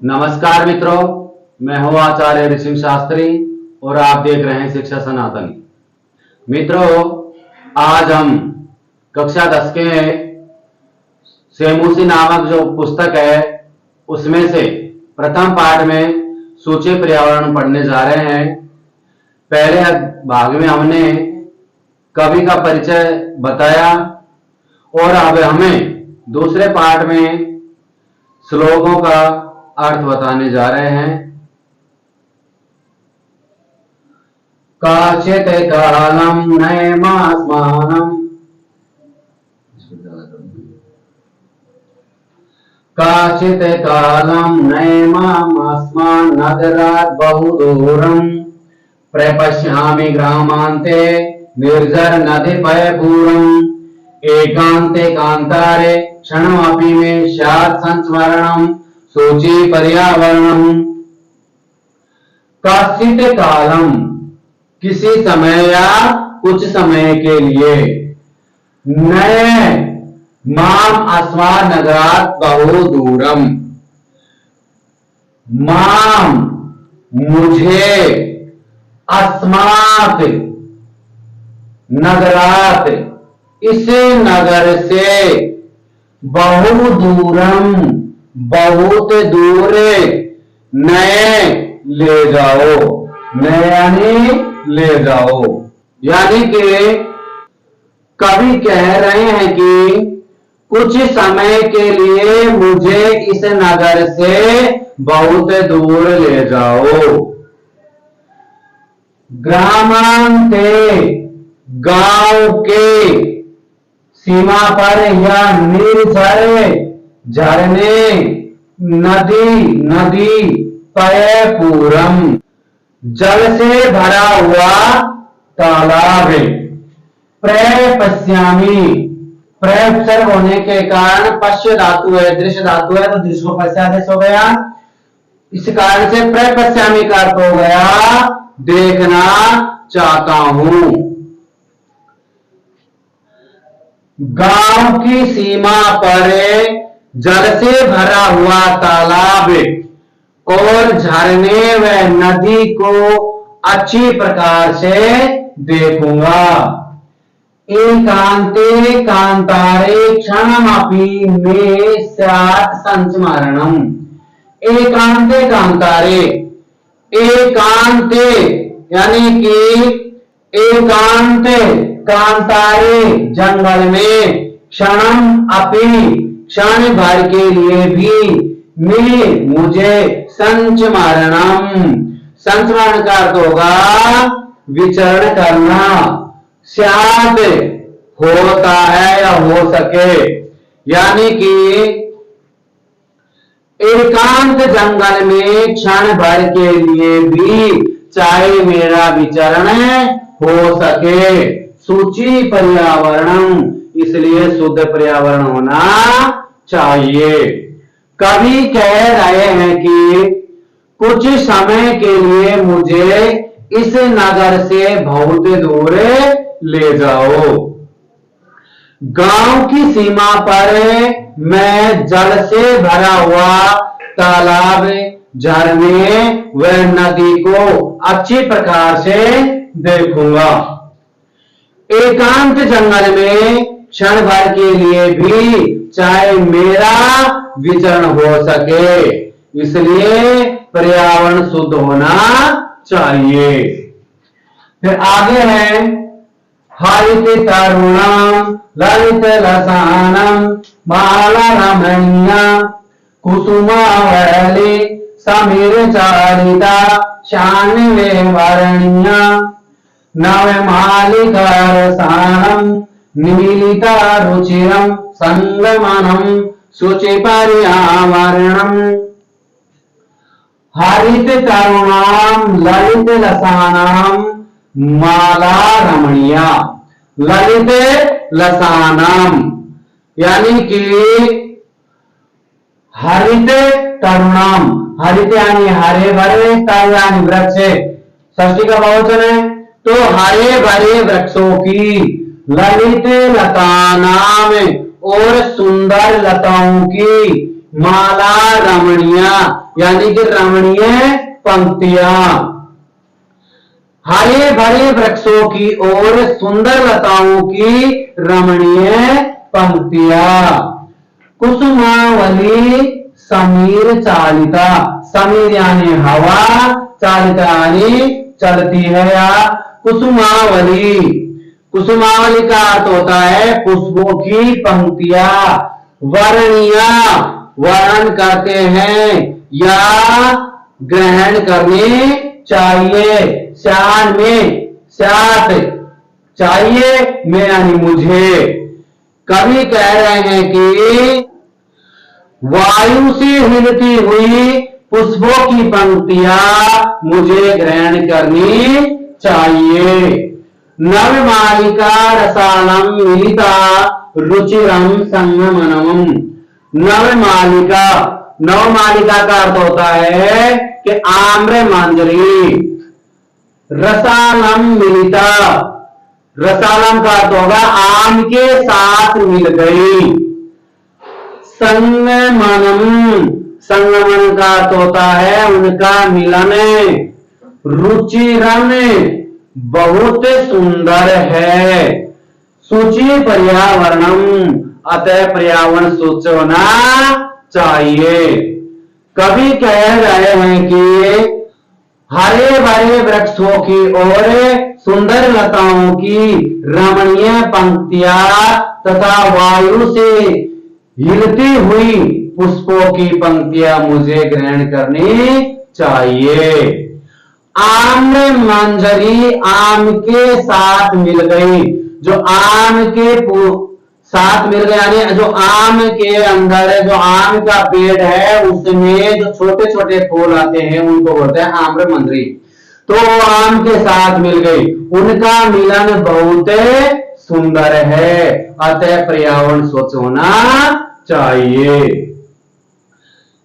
नमस्कार मित्रों, मैं हूं आचार्य ऋषि शास्त्री और आप देख रहे हैं शिक्षा सनातनी। मित्रों, आज हम कक्षा 10 के सेमुसी नामक जो पुस्तक है उसमें से प्रथम पाठ में सूची पर्यावरण पढ़ने जा रहे हैं। पहले भाग में हमने कवि का परिचय बताया और अब हमें दूसरे पाठ में श्लोकों का अर्थ बताने जा रहे हैं। काचित् कालं नयमास्मानं काचित् कालं नयमास्मान् नगरात् बहुदूरं प्रपश्यामि ग्रामान्ते निर्जर नदीपयपूरम् एकान्ते कान्तारे क्षणमपि मे स्यात् संस्मरणम् सूची पर्यावरणम्। काचित् कालम किसी समय या कुछ समय के लिए, नए माम अस्मात् नगरात् बहु दूरम माम मुझे अस्मात् नगरात इस नगर से बहु दूरम बहुत दूर नए ले जाओ। नए यानी ले जाओ, यानी कि कवि कह रहे हैं कि कुछ समय के लिए मुझे इस नगर से बहुत दूर ले जाओ। ग्रामांते गांव के सीमा पर या निर्झर झरने नदी पयपूरम जल से भरा हुआ तालाब। प्रपश्यामि प्रयोग होने के कारण पश्य धातु है, दृश्य धातु है, तो दृश्य को पश्चादेश हो गया। इस कारण से प्रपश्यामि का अर्थ हो गया देखना चाहता हूं। गांव की सीमा पर जल से भरा हुआ तालाब और झरने व नदी को अच्छी प्रकार से देखूंगा। एकांते कांतारे क्षणमपि मे स्यात् संस्मरणम्। एकांते कांतारे, एकांते यानी कि एकांत कांतारे जंगल में, क्षणम अपि क्षण भर के लिए भी, में मुझे संस्मरणम संस्मरण का अर्थ होगा विचरण करना। स्यात् होता है या हो सके, यानी कि एकांत जंगल में क्षण भर के लिए भी चाहे मेरा विचरण हो सके। सूची पर्यावरण, इसलिए शुद्ध पर्यावरण होना चाहिए। कवि कह रहे हैं कि कुछ समय के लिए मुझे इस नगर से बहुत दूर ले जाओ। गांव की सीमा पर मैं जल से भरा हुआ तालाब, झरने व नदी को अच्छी प्रकार से देखूंगा। एकांत जंगल में क्षण भर के लिए भी चाहे मेरा विचरण हो सके, इसलिए पर्यावरण शुद्ध होना चाहिए। फिर आगे है हरित तरुणम ललित लसानम माला रमणीया कुसुमावली समीर चारिता शान्वे वर्णीया नवमालिकारसानम नीलिता रुचिरम संगमनम शुचि पर्यावरणम। हरित तरुणाम ललित लसानाम माला रमणीया। ललित लसानाम यानी कि हरित तरुणाम, हरित यानी हरे भरे, तर यानी वृक्ष, षष्ठी का बहुवचन है, तो हरे भरे वृक्षों की, ललित लतानाम और सुंदर लताओं की, माला रमणीय यानी कि रमणीय पंक्तियां, हरे भरे वृक्षों की और सुंदर लताओं की रमणीय पंक्तियां, कुसुमावली समीर चालिता, समीर यानी हवा, चालिता यानी चलती है या कुसुमावली, कुसुमावली का अर्थ होता है पुष्पों की पंक्तियां, वर्णिया वर्णन करते हैं या ग्रहण करनी चाहिए, श्यान में स्यात चाहिए, मैं यानी मुझे। कवि कह रहे हैं कि वायु से हिलती हुई पुष्पों की पंक्तियां मुझे ग्रहण करनी चाहिए। नवमालिका रसालम मिलिता रुचिरम संगमनम, नवमालिका, नवमालिका का अर्थ होता है कि आम्र मंजरी, रसालम मिलिता, रसालम का अर्थ होगा आम के साथ मिल गई, संगमनम, संगमन का अर्थ होता है उनका मिलन, रुचिरन बहुत सुंदर है, सूची पर्यावरणम अतः पर्यावरण स्वच्छ होना चाहिए। कवि कह रहे हैं कि हरे भरे वृक्षों की और सुंदर लताओं की रमणीय पंक्तियां तथा वायु से हिलती हुई पुष्पों की पंक्तियां मुझे ग्रहण करनी चाहिए। आम्र मंजरी आम के साथ मिल गई, जो आम के साथ मिल गया यानी जो आम के अंदर जो आम का पेड़ है उसमें जो छोटे छोटे फूल आते हैं उनको बोलते हैं आम्र मंजरी, तो आम के साथ मिल गई, उनका मिलन बहुत सुंदर है, अतः पर्यावरण स्वच्छ होना चाहिए।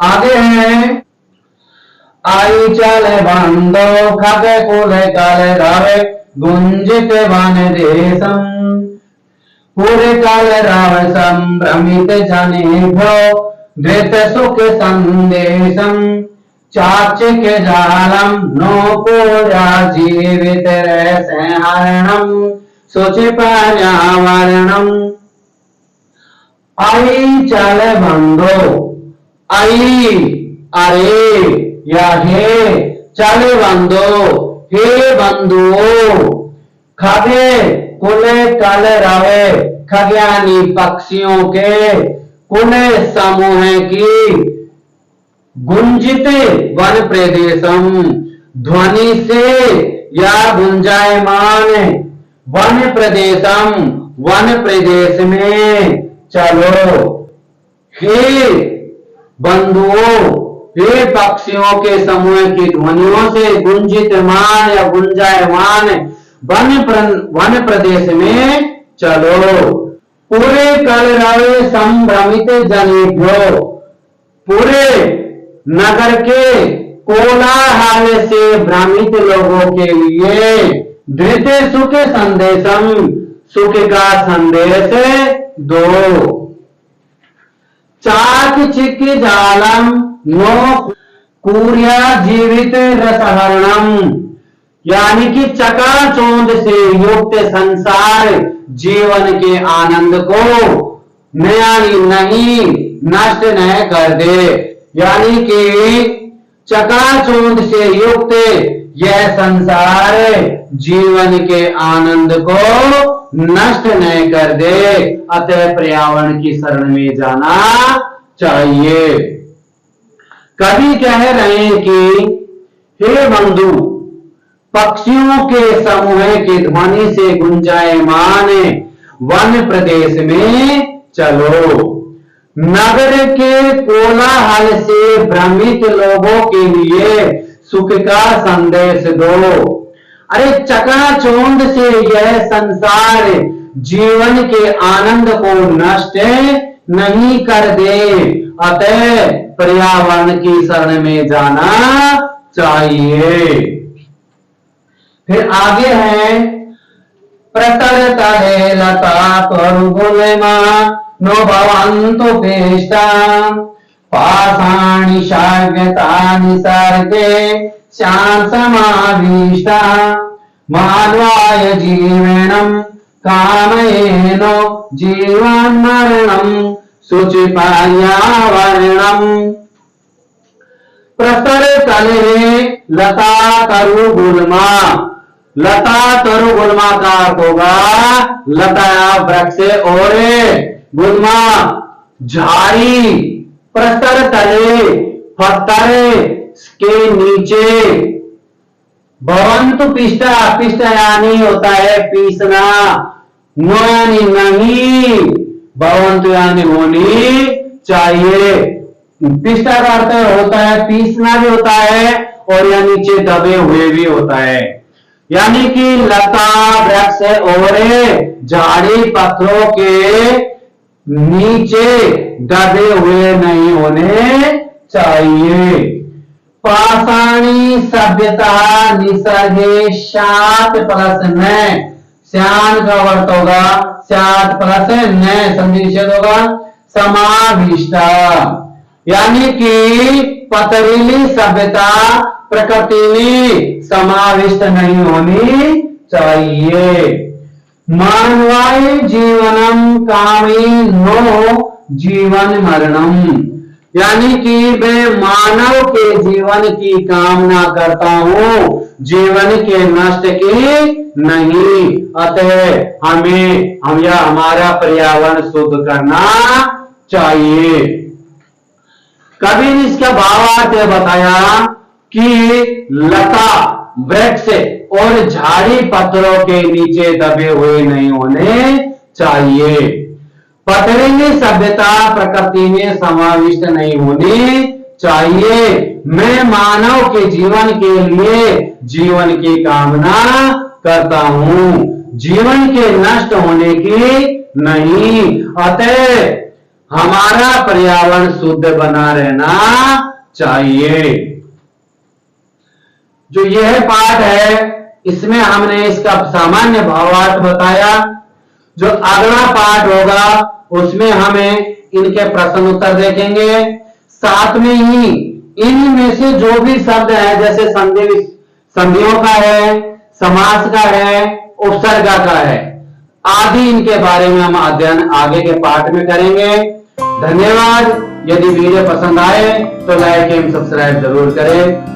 आगे है आई चल बंदो खाके कोले काले रावे गुंजित वन देशम, पूरे काल राव संभ्रमित जने भो धृत सुख संदेशम, चाचे के जालम नो पूरा जीवित रह हरणम सोचे पर्यावरणम। आई चल बंदो, आई अरे या हे, चल बंदो हे बंधुओं, खगे कुले कल रवे खग्यानी पक्षियों के कुल समूह की गुंजित वन प्रदेशम, ध्वनि से या गुंजायमान वन प्रदेशम वन प्रदेश में चलो, हे बंधुओं हे पक्षियों के समूह की ध्वनियों से गुंजितमान या गुंजायमान वन प्रदेश में चलो। पूरे कलरवे संभ्रमित जनेभ्यो, पूरे नगर के कोलाहल से भ्रमित लोगों के लिए धृत सुख संदेशम, सुख का संदेश दो। चाक चिक जालम नो कूर्या जीवित रसहरणम, यानी कि चकाचौंध से युक्त संसार जीवन के आनंद को नहीं नष्ट न कर दे, यानी कि चकाचौंध से युक्त यह संसार जीवन के आनंद को नष्ट न कर दे, अतः पर्यावरण की शरण में जाना चाहिए। कवि कह रहे हैं कि हे बंधु, पक्षियों के समूह की ध्वनि से गुंजायमान वन प्रदेश में चलो, नगर के कोलाहल से भ्रमित लोगों के लिए सुख का संदेश दो। अरे चकाचौंध से यह संसार जीवन के आनंद को नष्ट नहीं कर दे, अतः पर्यावरण की शरण में जाना चाहिए। फिर आगे है प्रतर तले लता तरुगुलेमा नो भवन्तु पेष्टा पाषाणि शाग्यतानि सर्गे श्याम समाविष्टा मानवाय जीवनम कामयेनो जीवन मरणम शुचि पर्यावरणम प्रस्तर तले लता तरु गुल्मा। लता तरु गुल्मा का अर्थ होगा लता वृक्ष और गुल्मा झाड़ी। प्रस्तर तले पत्थर के नीचे भवंतु पिष्टा। पिष्टा यानी होता है पीसना, नो यानी नहीं, भवंतु यानी होनी चाहिए। पिष्टा का अर्थ होता है पीसना भी होता है और या नीचे दबे हुए भी होता है। यानी कि लता वृक्ष और झाड़ी पत्थरों के नीचे दबे हुए नहीं होने चाहिए। पाषाणी सभ्यता निसर्गे शात प्लस न। श्यान का अर्थ होगा शात प्लस न, संधि निषेध होगा समाविष्टा। यानी कि पथरीली सभ्यता प्रकृति में समाविष्ट नहीं होनी चाहिए। मानवाय जीवनम कामी नो जीवन मरणम। यानी कि मैं मानव के जीवन की कामना करता हूं, जीवन के नष्ट की नहीं। अतः हम या हमारा पर्यावरण शुद्ध करना चाहिए। कवि ने इसका भावार्थ बताया कि लता वृक्ष और झाड़ी पत्थरों के नीचे दबे हुए नहीं होने चाहिए। पथरीली सभ्यता प्रकृति में समाविष्ट नहीं होनी चाहिए। मैं मानव के जीवन के लिए जीवन की कामना करता हूं, जीवन के नष्ट होने की नहीं। अतः हमारा पर्यावरण शुद्ध बना रहना चाहिए। जो यह पाठ है इसमें हमने इसका सामान्य भावार्थ बताया। जो अगला पाठ होगा उसमें हमें इनके प्रश्न उत्तर देखेंगे। साथ में ही इनमें से जो भी शब्द है जैसे संधियों का है, समास का है, उपसर्गा का है आदि, इनके बारे में हम अध्ययन आगे के पाठ में करेंगे। धन्यवाद। यदि वीडियो पसंद आए तो लाइक एवं सब्सक्राइब जरूर करें।